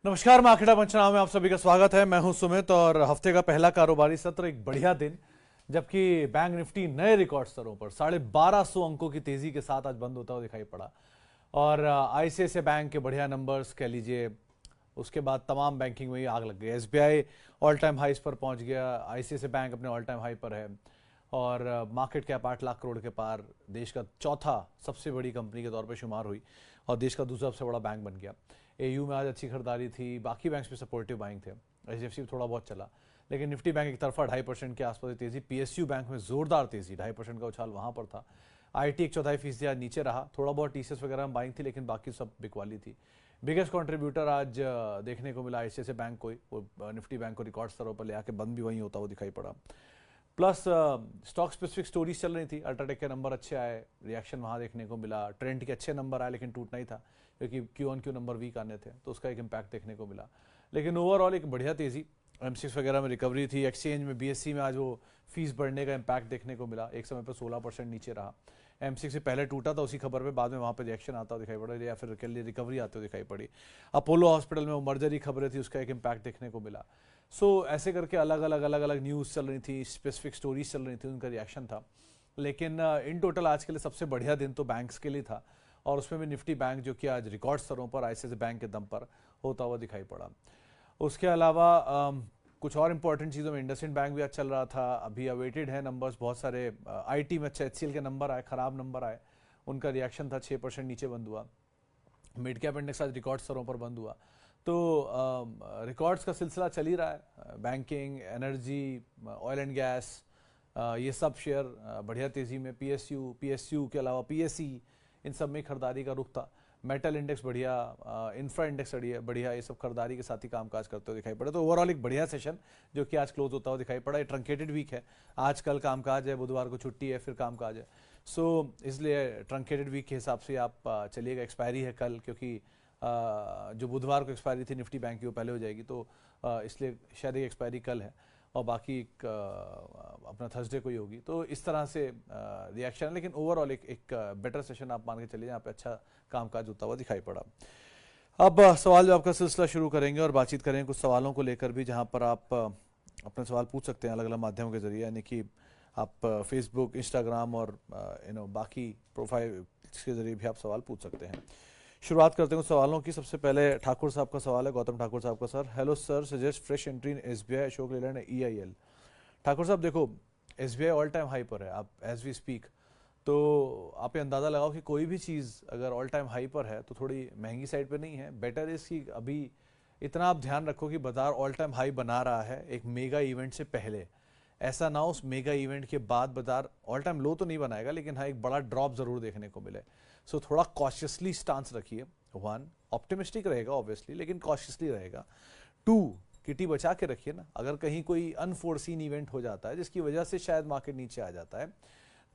नमस्कार, मार्केट पंचनामे में आप सभी का स्वागत है। मैं हूं सुमित और हफ्ते का पहला कारोबारी सत्र एक बढ़िया दिन, जबकि बैंक निफ्टी नए रिकॉर्ड स्तरों पर 1250 अंकों की तेजी के साथ आज बंद होता हुआ दिखाई पड़ा। और आईसीआईसीआई बैंक के बढ़िया नंबर्स कह लीजिए, उसके बाद तमाम बैंकिंग में ही आग लग गई। एसबीआई ऑल टाइम हाइस पर पहुंच गया, आईसीआईसीआई बैंक अपने ऑल टाइम हाई पर है और मार्केट कैप 8 लाख करोड़ के पार देश का चौथा सबसे बड़ी कंपनी के तौर पर शुमार हुई और देश का दूसरा सबसे बड़ा बैंक बन गया। एयू में आज अच्छी खरीदारी थी, बाकी बैंक्स भी सपोर्टिव बाइंग थे, एचडीएफसी भी थोड़ा बहुत चला, लेकिन निफ्टी बैंक एक तरफा 2.5% के आसपास तेजी। पीएसयू बैंक में जोरदार तेजी, 2.5% का उछाल वहां पर था। आईटी 1/4% आज नीचे रहा, थोड़ा बहुत टीसीएस वगैरह में बाइंग थी, लेकिन बाकी सब बिकवाली थी। बिगेस्ट कंट्रीब्यूटर आज देखने को मिला आईसीआईसीआई बैंक को, वो निफ्टी बैंक को रिकॉर्ड स्तरों पर ले आके बंद भी वहीं होता हुआ दिखाई पड़ा। प्लस स्टॉक स्पेसिफिक स्टोरीज चल रही थी, अल्ट्राटेक के नंबर अच्छे आए, रिएक्शन वहाँ देखने को मिला। ट्रेंड के अच्छे नंबर आए लेकिन टूटना ही था क्योंकि Q on Q number weak आने थे, तो उसका एक इम्पैक्ट देखने को मिला। लेकिन ओवरऑल एक बढ़िया तेजी, एम6 वगैरह में रिकवरी थी। एक्सचेंज में बीएससी में आज वो फीस बढ़ने का इम्पैक्ट देखने को मिला, एक समय पर 16% नीचे रहा। एम6 से पहले टूटा था उसी खबर पे, बाद में वहाँ पे रिएक्शन आता हुआ दिखाई पड़ा या फिर रिकवरी आते हुए दिखाई पड़ी। अपोलो हॉस्पिटल में वो मर्जरी खबरें थी, उसका एक इम्पैक्ट देखने को मिला। ऐसे करके अलग अलग न्यूज़ चल रही थी, स्पेसिफिक स्टोरीज चल रही थी, उनका रिएक्शन था। लेकिन इन टोटल आज के लिए सबसे बढ़िया दिन तो बैंक्स के लिए था, और उसमें भी निफ्टी बैंक जो कि आज रिकॉर्ड स्तरों पर आईसीआईसीआई बैंक के दम पर होता हुआ दिखाई पड़ा। उसके अलावा कुछ और इंपॉर्टेंट चीज़ों में इंडसइंड बैंक भी आज चल रहा था, अभी अवेटेड है नंबर्स बहुत सारे। आईटी में अच्छे एचसीएल के नंबर आए, खराब नंबर आए, उनका रिएक्शन था, 6% नीचे बंद हुआ। मिड कैप इंडेक्स आज रिकॉर्ड स्तरों पर बंद हुआ। तो रिकॉर्ड्स का सिलसिला चल ही रहा है। Banking, energy, oil and gas, ये सब शेयर बढ़िया तेजी में। पीएसयू के अलावा पीएसई, इन सब में खरीदारी का रुख था। मेटल इंडेक्स बढ़िया, इंफ्रा इंडेक्स बढ़िया, ये सब खरीदारी के साथ ही कामकाज करते हुए दिखाई पड़े। तो ओवरऑल एक बढ़िया सेशन जो कि आज क्लोज होता हुआ दिखाई पड़ा। ये ट्रंकेटेड वीक है, आज कल कामकाज है, बुधवार को छुट्टी है, फिर कामकाज है। इसलिए ट्रंकेटेड वीक के हिसाब से आप चलिएगा। एक्सपायरी है कल, क्योंकि जो बुधवार को एक्सपायरी थी निफ्टी बैंक की वो पहले हो जाएगी, तो इसलिए शायद ये एक्सपायरी कल है और बाकी अपना थर्सडे को ही होगी। तो इस तरह से रिएक्शन है, लेकिन ओवरऑल एक बेटर सेशन आप मान के चलिए, यहाँ पे अच्छा कामकाज होता हुआ दिखाई पड़ा। अब सवाल जवाब का सिलसिला शुरू करेंगे और बातचीत करेंगे कुछ सवालों को लेकर भी, जहाँ पर आप अपने सवाल पूछ सकते हैं अलग अलग माध्यमों के जरिए, यानी कि आप फेसबुक, इंस्टाग्राम और बाकी प्रोफाइल के जरिए भी आप सवाल पूछ सकते हैं। शुरुआत करते हैं सवालों की। सबसे पहले ठाकुर साहब का सवाल है, गौतम ठाकुर साहब का। Sir, hello sir, suggest fresh entry in SBI, Ashok Leyland, EIL. Thakur साहब देखो, एसबीआई ऑल टाइम हाई पर है, आप एज वी स्पीक, तो आप ये अंदाज़ा लगाओ कि कोई भी चीज़ अगर ऑल टाइम हाई पर है तो थोड़ी महंगी साइड पे नहीं है। बेटर इसकी अभी इतना आप ध्यान रखो कि बाजार ऑल टाइम हाई बना रहा है एक मेगा इवेंट से पहले। ऐसा ना हो उस मेगा इवेंट के बाद बाजार ऑल टाइम लो तो नहीं बनाएगा, लेकिन हाँ एक बड़ा ड्रॉप जरूर देखने को मिले। थोड़ा कॉशियसली स्टांस रखिए। वन, ऑप्टिमिस्टिक रहेगा ऑब्वियसली, लेकिन कॉशियसली रहेगा। टू, किटी बचा के रखिए ना, अगर कहीं कोई अनफोर्सीन इवेंट हो जाता है जिसकी वजह से शायद मार्केट नीचे आ जाता है,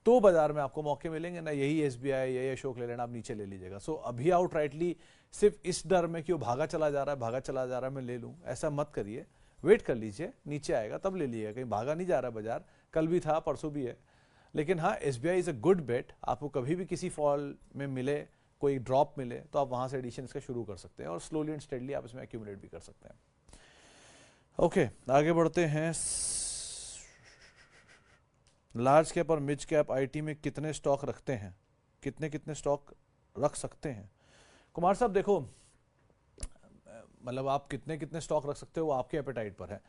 तो बाजार में आपको मौके मिलेंगे ना। यही एसबीआई, यही अशोक लेलैंड आप नीचे ले लीजिएगा। अभी आउट राइटली सिर्फ इस डर में कि वो भागा चला जा रहा है मैं ले लूं, ऐसा मत करिए। वेट कर लीजिए, नीचे आएगा तब ले लीजिएगा। कहीं भागा नहीं जा रहा बाजार, कल भी था, परसों भी है। लेकिन हाँ, एसबीआई इज अ गुड बेट। आपको कभी भी किसी फॉल में मिले, कोई ड्रॉप मिले, तो आप वहां से एडिशन इसका शुरू कर सकते हैं और स्लोली एंड स्टेडली आप इसमें एक्यूमुलेट भी कर सकते हैं। ओके, आगे बढ़ते हैं। लार्ज कैप और मिड कैप आईटी में कितने स्टॉक रखते हैं, कितने कितने स्टॉक रख सकते हैं? कुमार साहब देखो, मतलब आप कितने कितने स्टॉक रख सकते हो वो आपके एपेटाइट पर है।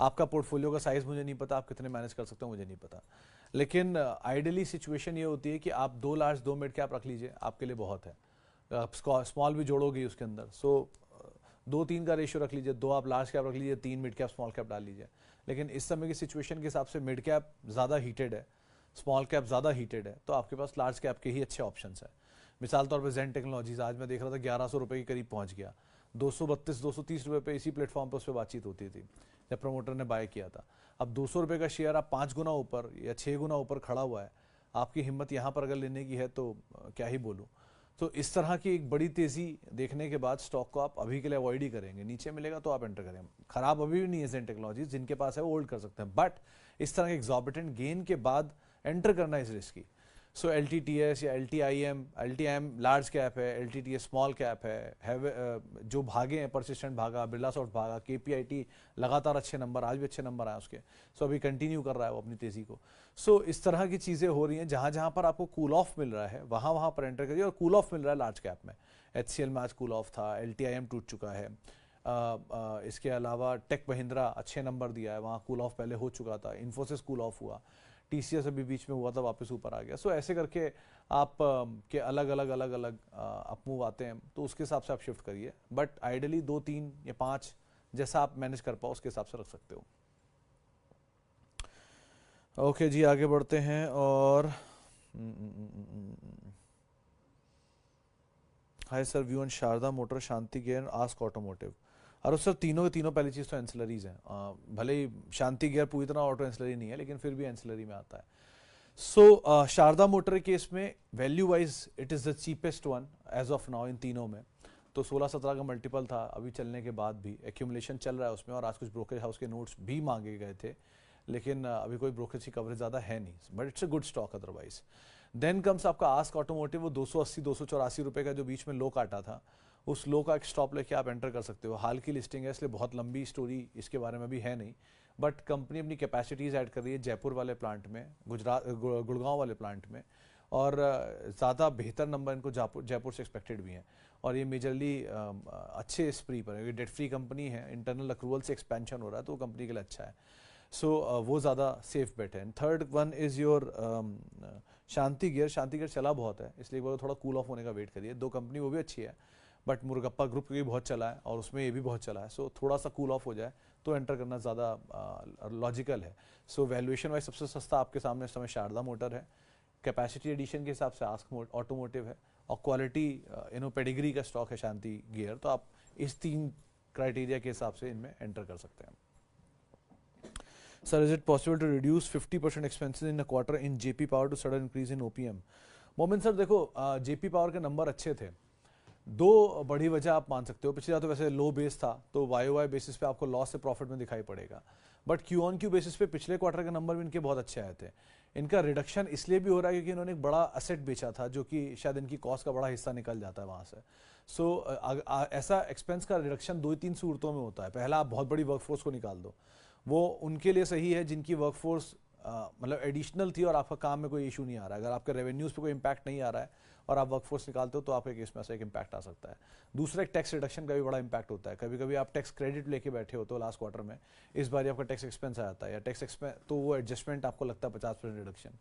आपका पोर्टफोलियो का साइज मुझे नहीं पता, आप कितने मैनेज कर सकते हो मुझे नहीं पता। लेकिन आइडियली सिचुएशन ये होती है कि आप 2 लार्ज 2 मिड कैप रख लीजिए, आपके लिए बहुत है। आप स्मॉल भी जोड़ोगे उसके अंदर, 2-3 का रेशियो रख लीजिए। 2 आप लार्ज कैप रख लीजिए, 3 मिड कैप स्मॉल कैप डाल लीजिए। लेकिन इस समय की सिचुएशन के हिसाब से मिड कैप ज़्यादा हीटेड है, स्मॉल कैप ज़्यादा हीटेड है, तो आपके पास लार्ज कैप के ही अच्छे ऑप्शन है। मिसाल तौर पर जेन टेक्नोलॉजीज आज मैं देख रहा था 1100 रुपये के करीब पहुंच गया। 232-230 रुपये पे इसी प्लेटफॉर्म पर उस पर बातचीत होती थी जब प्रमोटर ने बाय किया था। अब 200 रुपये का शेयर आप 5 गुना ऊपर या 6 गुना ऊपर खड़ा हुआ है, आपकी हिम्मत यहाँ पर अगर लेने की है तो क्या ही बोलूँ। तो इस तरह की एक बड़ी तेजी देखने के बाद स्टॉक को आप अभी के लिए अवॉइड ही करेंगे। नीचे मिलेगा तो आप एंटर करें। खराब अभी भी नहीं है जेन टेक्नोलॉजीज, जिनके पास है वो होल्ड कर सकते हैं, बट इस तरह के एग्जॉर्बिटेंट गेन के बाद एंटर करना इस रिस्की। सो LTTS या LTIM लार्ज कैप है, LTTS स्मॉल कैप है, जो भागे हैं, परसिस्टेंट भागा, बिरला सॉफ्ट भागा, KPIT लगातार अच्छे नंबर, आज भी अच्छे नंबर आए उसके, सो अभी कंटिन्यू कर रहा है वो अपनी तेजी को। सो इस तरह की चीज़ें हो रही हैं, जहाँ जहाँ पर आपको कूल ऑफ मिल रहा है वहाँ वहाँ पर एंटर करिए, और कूल ऑफ मिल रहा है लार्ज कैप में। HCL में आज कूल ऑफ था, LTIM टूट चुका है, इसके अलावा टेक महिंद्रा अच्छे नंबर दिया है, वहाँ कूल ऑफ पहले हो चुका था, इन्फोसिस कूल ऑफ हुआ, TCS अभी बीच में हुआ था, वापस ऊपर आ गया। सो ऐसे करके आप के अलग अलग अप मूव आते हैं, तो उसके हिसाब से आप शिफ्ट करिए, बट आइडियली 2, 3 या 5 जैसा आप मैनेज कर पाओ उसके हिसाब से रख सकते हो। ओके जी, आगे बढ़ते हैं। और hi sir, view on Sharda Motor, Shanti Gear, ASK Automotive. और सर तीनों के तीनों पहली चीज़ तो एंसिलरीज हैं, भले ही शांति गियर पूरी तरह ऑटो एंसिलरी नहीं है, लेकिन फिर भी एंसिलरी में आता है। सो शारदा मोटर केस में value wise it is the cheapest one as of now इन तीनों में। तो 16-17 का मल्टीपल था अभी चलने के बाद भी, एक्यूमुलेशन चल रहा है उसमें, और आज कुछ ब्रोकरेज हाउस के नोट्स भी मांगे गए थे, लेकिन अभी कोई ब्रोकरेज की कवरेज ज़्यादा है नहीं, but it's a good stock otherwise. Then comes आपका आस्क ऑटोमोटिव, वो 280-284 रुपये का जो बीच में लो काटा था, उस लो का एक स्टॉप लेके आप एंटर कर सकते हो। हाल की लिस्टिंग है इसलिए बहुत लंबी स्टोरी इसके बारे में भी है नहीं, बट कंपनी अपनी कैपेसिटीज ऐड कर रही है जयपुर वाले प्लांट में, गुड़गांव वाले प्लांट में, और ज़्यादा बेहतर नंबर इनको जयपुर से एक्सपेक्टेड भी हैं, और ये मेजरली अच्छे स्प्री पर है, डेट फ्री कंपनी है, इंटरनल अक्रूवल से एक्सपेंशन हो रहा है, तो वो कंपनी के लिए अच्छा है। सो वो ज़्यादा सेफ बेट है। Third one is your Shanti gear. Shanti gear चला बहुत है, इसलिए वो थोड़ा कूल ऑफ होने का वेट करिए। दो कंपनी वो भी अच्छी है, बट मुरगप्पा ग्रुप भी बहुत चला है और उसमें ये भी बहुत चला है, सो थोड़ा सा कूल ऑफ हो जाए तो एंटर करना ज़्यादा लॉजिकल है। सो वैल्यूएशन वाइज सबसे सस्ता आपके सामने इस समय शारदा मोटर है, कैपेसिटी एडिशन के हिसाब से आस्क ऑटोमोटिव है, और क्वालिटी पेडिग्री का स्टॉक है शांति गियर। तो आप इस 3 क्राइटेरिया के हिसाब से इनमें एंटर कर सकते हैं। Sir, is it possible to reduce 50% expenses in a quarter in JP Power to sudden increase in OPM? मोमिन सर देखो, JP पावर के नंबर अच्छे थे, 2 बड़ी वजह आप मान सकते हो। पिछले बार तो वैसे लो बेस था, तो YOY बेसिस पे आपको लॉस से प्रॉफिट में दिखाई पड़ेगा, but Q on Q basis पे पिछले क्वार्टर के नंबर भी इनके बहुत अच्छे आए थे। इनका रिडक्शन इसलिए भी हो रहा है क्योंकि इन्होंने एक बड़ा असेट बेचा था, जो कि शायद इनकी कॉस्ट का बड़ा हिस्सा निकल जाता है वहाँ से। सो ऐसा एक्सपेंस का रिडक्शन 2-3 सूरतों में होता है। पहला, आप बहुत बड़ी वर्कफोर्स को निकाल दो, वो उनके लिए सही है जिनकी वर्कफोर्स मतलब एडिशनल थी और आपका काम में कोई इशू नहीं आ रहा है। अगर आपके रेवेन्यूज़ पे कोई इंपैक्ट नहीं आ रहा है और आप वर्कफोर्स निकालते हो, तो आपके केस में ऐसा एक इंपैक्ट आ सकता है। दूसरा, एक टैक्स रिडक्शन का भी बड़ा इंपैक्ट होता है। कभी कभी आप टैक्स क्रेडिट लेके बैठे हो तो लास्ट क्वार्टर में, इस बार आपका टैक्स एक्सपेंस आ जाता है, या टैक्स एक्सपेंस, तो वो एडजस्टमेंट आपको लगता है 50% रिडक्शन।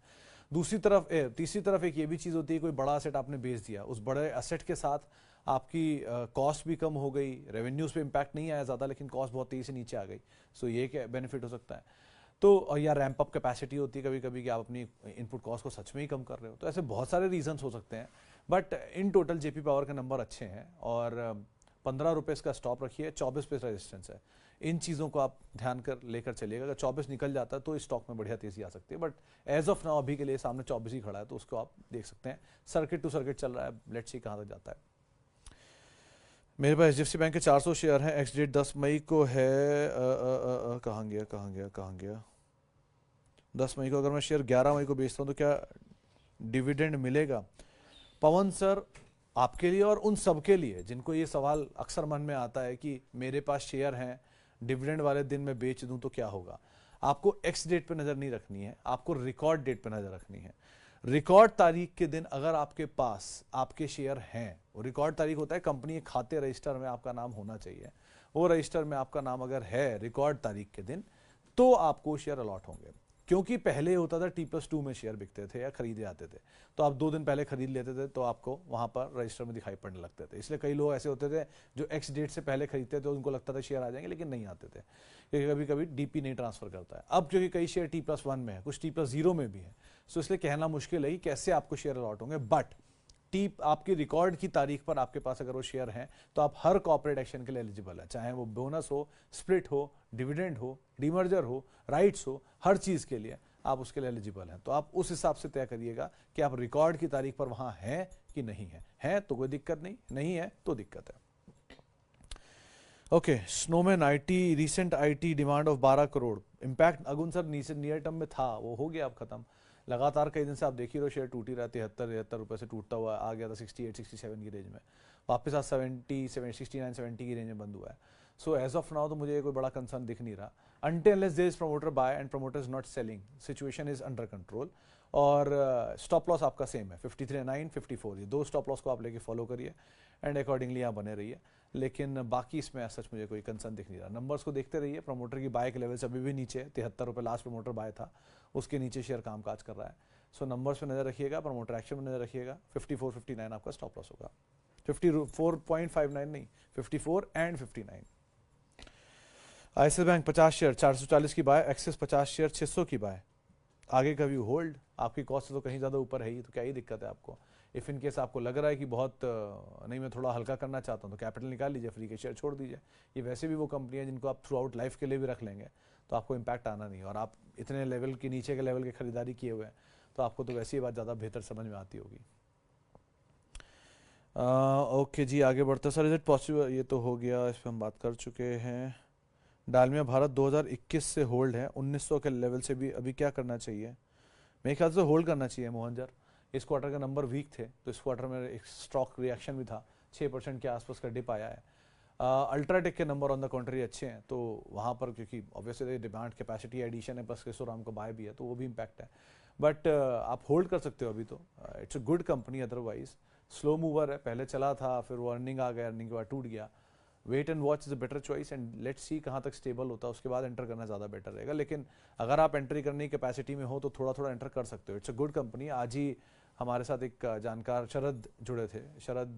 दूसरी तरफ तीसरी तरफ एक ये भी चीज़ होती है, कोई बड़ा असेट आपने बेच दिया, उस बड़े असेट के साथ आपकी कॉस्ट भी कम हो गई, रेवेन्यूज़ पे इंपैक्ट नहीं आया ज़्यादा, लेकिन कॉस्ट बहुत तेज़ी से नीचे आ गई। सो ये क्या बेनिफिट हो सकता है। तो या रैंप अप कैपेसिटी होती है कभी कभी कि आप अपनी इनपुट कॉस्ट को सच में ही कम कर रहे हो। तो ऐसे बहुत सारे रीजंस हो सकते हैं, but in total JP power के नंबर अच्छे हैं, और 15 रुपये इसका स्टॉप रखिए, 24 पे रेजिस्टेंस है। इन चीज़ों को आप ध्यान कर लेकर चलिएगा। अगर 24 निकल जाता है तो इस स्टॉक में बढ़िया तेजी आ सकती है, बट एज ऑफ नाउ अभी के लिए सामने 24 ही खड़ा है, तो उसको आप देख सकते हैं। सर्किट टू सर्किट चल रहा है, लेट्स सी कहाँ तक जाता है। मेरे पास HDFC बैंक के 400 शेयर हैं, एक्स डेट 10 मई को है। कहाँ गया 10 मई को अगर मैं शेयर 11 मई को बेचता हूँ तो क्या डिविडेंड मिलेगा? पवन सर, आपके लिए और उन सब के लिए जिनको ये सवाल अक्सर मन में आता है कि मेरे पास शेयर हैं, डिविडेंड वाले दिन मैं बेच दूं तो क्या होगा, आपको एक्स डेट पे नज़र नहीं रखनी है, आपको रिकॉर्ड डेट पे नज़र रखनी है। रिकॉर्ड तारीख के दिन अगर आपके पास आपके शेयर हैं, वो रिकॉर्ड तारीख होता है कंपनी के खाते रजिस्टर में आपका नाम होना चाहिए, वो रजिस्टर में आपका नाम अगर है रिकॉर्ड तारीख के दिन, तो आपको शेयर अलॉट होंगे। क्योंकि पहले होता था T+2 में शेयर बिकते थे या खरीदे जाते थे, तो आप 2 दिन पहले खरीद लेते थे तो आपको वहाँ पर रजिस्टर में दिखाई पड़ने लगते थे। इसलिए कई लोग ऐसे होते थे जो एक्स डेट से पहले खरीदते थे, उनको लगता था शेयर आ जाएंगे, लेकिन नहीं आते थे, क्योंकि कभी कभी DP नहीं ट्रांसफर करता है। अब क्योंकि कई शेयर T+1 में है, कुछ T+0 में भी है, सो इसलिए कहना मुश्किल है कि कैसे आपको शेयर अलॉट होंगे, बट आपकी रिकॉर्ड की तारीख पर आपके पास अगर वो शेयर हैं तो आप हर कॉर्पोरेट एक्शन के लिए एलिजिबल है, चाहे वो बोनस हो, स्प्लिट हो, डिविडेंड हो, डीमर्जर हो, राइट्स हो, हर चीज़ के लिए आप उसके लिए एलिजिबल हैं। तो आप उस हिसाब से तय करिएगा कि आप रिकॉर्ड की तारीख पर वहां हैं कि नहीं है तो कोई दिक्कत नहीं, नहीं है तो दिक्कत है। Okay, Snowman IT, recent IT demand of 12 crore, impact अगुन सर नियर टर्म में था, वो हो गया अब खत्म, लगातार कई दिन से आप देख ही रहे हो शेयर टूट ही रहा है, 73 रुपये से टूटता हुआ आ गया था 68-67 की रेंज में, वापस आज 69-70 की रेंज में बंद हुआ है। सो एज ऑफ नाउ तो मुझे कोई बड़ा कंसर्न दिख नहीं रहा, until unless there is promoter buy and promoter is not selling, situation is under control. और स्टॉप लॉस आपका सेम है 53.9, 54, ये दो स्टॉप लॉस को आप लेके फॉलो करिए एंड अकॉर्डिंगली यहाँ बने रहिए। लेकिन बाकी इसमें सच मुझे कोई कंसर्न दिख नहीं रहा। नंबर्स को देखते रहिए, प्रमोटर की बाय के लेवल से अभी भी नीचे है, 73 रुपये लास्ट प्रमोटर बाय था, उसके नीचे शेयर कामकाज कर रहा है। सो नंबर्स पे नजर रखिएगा, प्रमोटर एक्शन में नजर रखिएगा। 54-59 आपका स्टॉप लॉस होगा, 54.59 नहीं, 54 एंड 59। आईसीआईसीआई बैंक 50 शेयर 440 की बाय, एक्सिस 50 शेयर 600 की बाय। आगे का व्यू होल्ड, आपकी कॉस्ट तो कहीं ज़्यादा ऊपर है ही, तो क्या ही दिक्कत है आपको। इफ़ इन केस आपको लग रहा है कि बहुत नहीं, मैं थोड़ा हल्का करना चाहता हूँ, तो कैपिटल निकाल लीजिए, फ्री के शेयर छोड़ दीजिए। ये वैसे भी वो कंपनी है जिनको आप थ्रू आउट लाइफ के लिए भी रख लेंगे, तो आपको इम्पैक्ट आना नहीं है। और आप इतने लेवल के नीचे के लेवल की खरीदारी किए हुए हैं, तो आपको तो वैसी ही बात ज़्यादा बेहतर समझ में आती होगी। ओके जी, आगे बढ़ते सर। इज इट पॉसिबल, ये तो हो गया, इस पर हम बात कर चुके हैं। डालमिया भारत 2021 से होल्ड है, 1900 के लेवल से भी अभी क्या करना चाहिए? मेरे ख्याल से होल्ड करना चाहिए मोहनजर। इस क्वार्टर के नंबर वीक थे, तो इस क्वार्टर में एक स्टॉक रिएक्शन भी था, 6% के आसपास का डिप आया है। अल्ट्राटेक के नंबर ऑन द कॉन्ट्री अच्छे हैं, तो वहाँ पर क्योंकि ऑब्वियसली डिमांड कैपेसिटी एडिशन है, प्लस केसोराम का बाय भी है, तो वो भी इम्पैक्ट है। बट आप होल्ड कर सकते हो अभी, तो it's a good company. Otherwise slow mover है, पहले चला था, फिर वो अर्निंग आ गया, अर्निंग के बाद टूट गया। Wait and watch is a better choice and let's see कहाँ तक स्टेबल होता है, उसके बाद एंटर करना ज़्यादा बेटर रहेगा। लेकिन अगर आप एंट्री करने की कैपेसिटी में हो तो थोड़ा थोड़ा एंटर कर सकते हो। It's a good company. आज ही हमारे साथ एक जानकार शरद जुड़े थे, शरद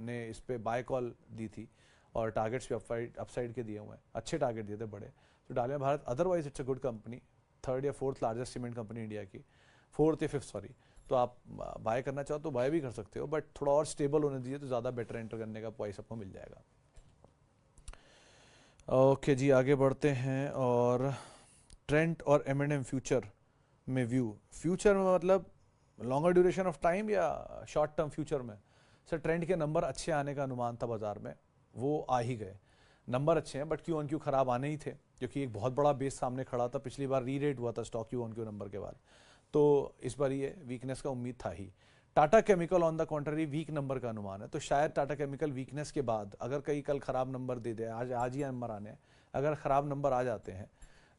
ने इस पर बाय कॉल दी थी और टारगेट्स भी अपसाइड के दिए हुए हैं, अच्छे टारगेट दिए थे बड़े। तो Dalmia Bharat otherwise it's a good company, 3rd या 4th largest cement company India की, 4th या 5th सॉरी। तो आप बाय करना चाहो तो बाय भी कर सकते हो, बट थोड़ा और स्टेबल होने दीजिए तो ज़्यादा बेटर एंटर करने का पॉइंट आपको मिल जाएगा। ओके जी, आगे बढ़ते हैं। और ट्रेंड और M&M फ्यूचर में व्यू, फ्यूचर में मतलब लॉन्गर ड्यूरेशन ऑफ टाइम या शॉर्ट टर्म फ्यूचर में? सर ट्रेंड के नंबर अच्छे आने का अनुमान था बाजार में, वो आ ही गए, नंबर अच्छे हैं, बट क्यू ऑन क्यू खराब आने ही थे, क्योंकि एक बहुत बड़ा बेस सामने खड़ा था। पिछली बार री रेट हुआ था stock Q on Q number के बाद, तो इस बार ये वीकनेस का उम्मीद था ही। Tata chemical on the contrary week number का अनुमान है, तो शायद टाटा केमिकल वीकनेस के बाद अगर कई कल खराब नंबर दे दे, आज ही नंबर आने हैं, अगर खराब नंबर आ जाते हैं,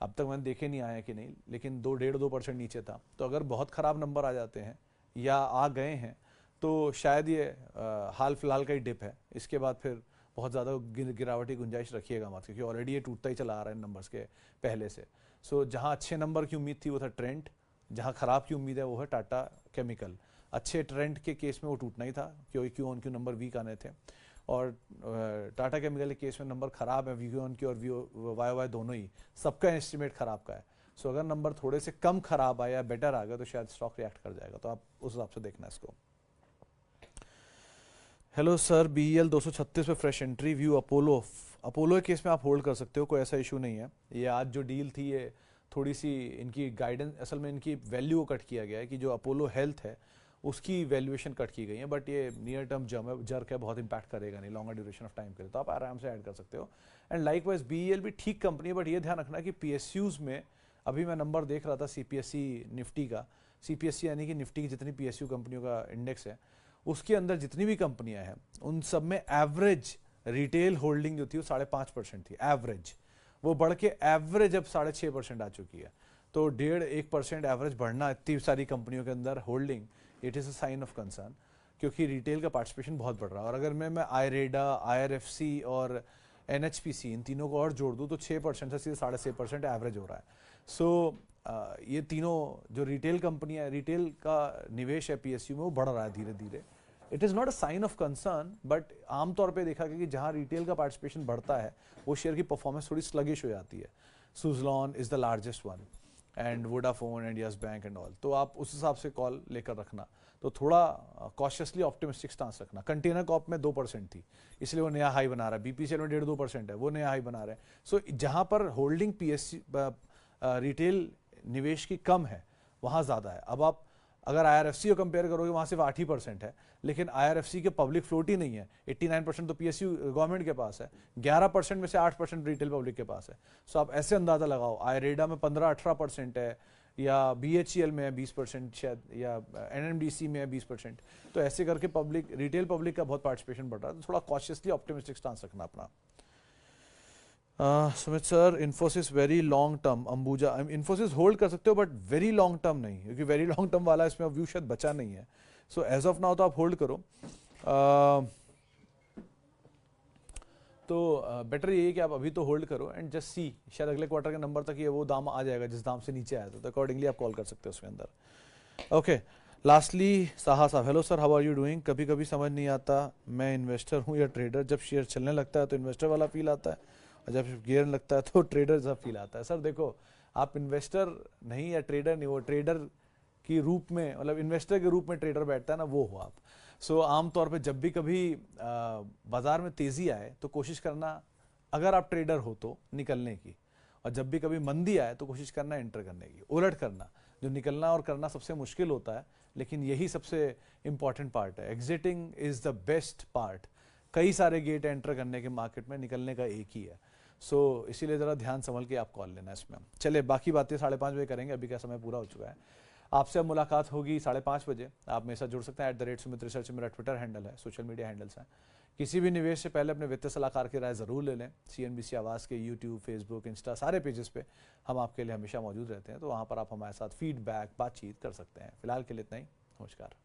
अब तक मैंने देखे नहीं आया कि नहीं, लेकिन 2.5-2% नीचे था, तो अगर बहुत खराब नंबर आ जाते हैं या आ गए हैं, तो शायद ये हाल फिलहाल का ही डिप है। इसके बाद फिर बहुत ज़्यादा गिरावट की गुंजाइश रखिएगा मत, क्योंकि ऑलरेडी ये टूटता ही चला आ रहा है नंबर्स के पहले से। सो जहाँ अच्छे नंबर की उम्मीद थी वो था ट्रेंड, जहाँ खराब की उम्मीद है वो है टाटा केमिकल। अच्छे ट्रेंड के केस में वो टूटना ही था, क्योंकि Q on Q number weak आने थे, और टाटा केमिकल के केस में नंबर खराब है, वी ऑन क्यू और वाई वाई दोनों ही, सबका एस्टिमेट खराब का है। सो अगर नंबर थोड़े से कम खराब आया या बेटर आ गया तो शायद स्टॉक रिएक्ट कर जाएगा, तो आप उस हिसाब से देखना इसको। हेलो सर, BEL 236 पे फ्रेश एंट्री व्यू। अपोलो के केस में आप होल्ड कर सकते हो, कोई ऐसा इशू नहीं है। ये आज जो डील थी, ये थोड़ी सी इनकी गाइडेंस, असल में इनकी वैल्यू को कट किया गया है, कि जो अपोलो हेल्थ है उसकी वैल्यूएशन कट की गई है, बट ये नियर टर्म जर्क है, बहुत इंपैक्ट करेगा नहीं लॉन्गर ड्यूरेशन ऑफ टाइम के लिए, तो आप आराम से ऐड कर सकते हो। एंड लाइकवाइज BEL भी ठीक कंपनी है, बट ये ध्यान रखना कि PSUs में, अभी मैं नंबर देख रहा था CPSE निफ्टी का, CPSE यानी कि निफ्टी की जितनी PSU कंपनियों का इंडेक्स है, उसके अंदर जितनी भी कंपनियां हैं उन सब में एवरेज रिटेल होल्डिंग जो थी वो 5.5% थी एवरेज, वो बढ़ के एवरेज अब 6.5% आ चुकी है। तो 1.5-1% एवरेज बढ़ना इतनी सारी कंपनियों के अंदर holding, it is a sign of concern, क्योंकि रिटेल का पार्टिसिपेशन बहुत बढ़ रहा है। और अगर मैं IREDA, IRFC और NHPC इन तीनों को और जोड़ दूँ तो 6% से सीधे 6.5% एवरेज हो रहा है। सो ये तीनों जो रिटेल कंपनियां, रिटेल का निवेश है PSU में, वो बढ़ रहा है धीरे धीरे। It is not a sign of concern, but आमतौर पे देखा गया कि जहां रिटेल का पार्टिसिपेशन बढ़ता है वो शेयर की परफॉर्मेंस थोड़ी स्लगिश हो जाती है। Suzlon is the largest one and Vodafone and yes bank and all, तो आप उस हिसाब से कॉल लेकर रखना। तो थोड़ा कॉशियसली ऑप्टिमिस्टिक स्टांस रखना। कंटेनर कॉप में 2% थी, इसलिए वो नया हाई बना रहा है। BPCL में 1.5-2% है, वो नया हाई बना रहे हैं। सो जहां पर होल्डिंग PSU रिटेल निवेश की कम है, वहाँ ज़्यादा है। अब आप अगर IRFC को कंपेयर करोगे, वहाँ सिर्फ 8% है, लेकिन IRFC के पब्लिक फ्लोट ही नहीं है। 89% तो PSU गवर्नमेंट के पास है, 11% में से 8% रिटेल पब्लिक के पास है। सो आप ऐसे अंदाज़ा लगाओ, IREDA में 15-18% है, या BHEL में है 20% शायद, या NMDC में है 20%। तो ऐसे करके पब्लिक, रिटेल पब्लिक का बहुत पार्टिसिपेशन बढ़ रहा है, तो थोड़ा कॉशियसली ऑप्टिमिस्टिक स्टांस रखना अपना। Sumit sir, Infosys very long term, Ambuja, Infosys hold कर सकते हो बट वेरी लॉन्ग टर्म नहीं, क्योंकि वेरी लॉन्ग टर्म वाला इसमें व्यू शायद बचा नहीं है। सो एज ऑफ नाउ तो आप होल्ड करो। तो बेटर ये है कि आप अभी तो होल्ड करो एंड जस्ट सी, शायद अगले क्वार्टर के नंबर तक ये वो दाम आ जाएगा जिस दाम से नीचे आया था, तो अकॉर्डिंगली आप कॉल कर सकते हो उसके अंदर। ओके, लास्टली साहा साहब, hello sir, how are you doing. कभी कभी समझ नहीं आता मैं इन्वेस्टर हूँ या ट्रेडर। जब शेयर चलने लगता है तो इन्वेस्टर वाला फील आता है, और जब गिरने लगता है तो ट्रेडर जैसा फील आता है। सर देखो, आप इन्वेस्टर नहीं या ट्रेडर नहीं, वो ट्रेडर की रूप में, मतलब इन्वेस्टर के रूप में ट्रेडर बैठता है ना, वो हो आप। सो आमतौर पे जब भी कभी बाजार में तेजी आए तो कोशिश करना, अगर आप ट्रेडर हो तो निकलने की, और जब भी कभी मंदी आए तो कोशिश करना एंटर करने की। उलट करना, जो निकलना और करना सबसे मुश्किल होता है, लेकिन यही सबसे इंपॉर्टेंट पार्ट है। Exiting is the best part. कई सारे गेट एंटर करने के मार्केट में, निकलने का एक ही है। सो इसीलिए ज़रा ध्यान संभल के आप कॉल लेना इसमें। चलिए, बाकी बातें 5:30 बजे करेंगे, अभी का समय पूरा हो चुका है। आपसे अब मुलाकात होगी 5:30 बजे। आप मेरे साथ जुड़ सकते हैं, @सुमित रिसर्च मेरा ट्विटर हैंडल है, सोशल मीडिया हैंडल्स हैं। किसी भी निवेश से पहले अपने वित्तीय सलाहकार की राय ज़रूर ले लें। CNBC आवाज़ के यूट्यूब, फेसबुक, इंस्टा सारे पेजेस पे हम आपके लिए हमेशा मौजूद रहते हैं, तो वहाँ पर आप हमारे साथ फीडबैक, बातचीत कर सकते हैं। फिलहाल के लिए इतना ही, नमस्कार।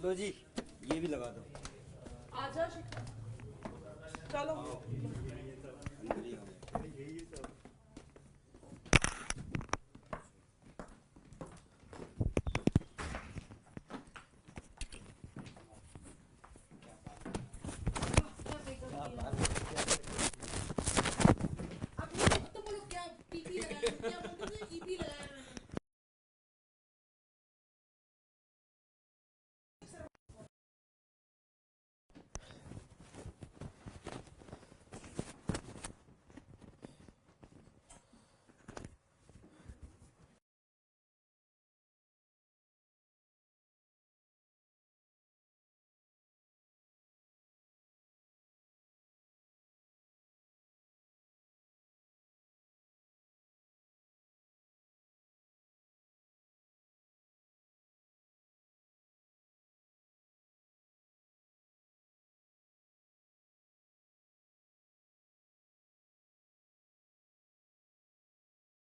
लो जी, ये भी लगा दो। आजा शिखा, चलो।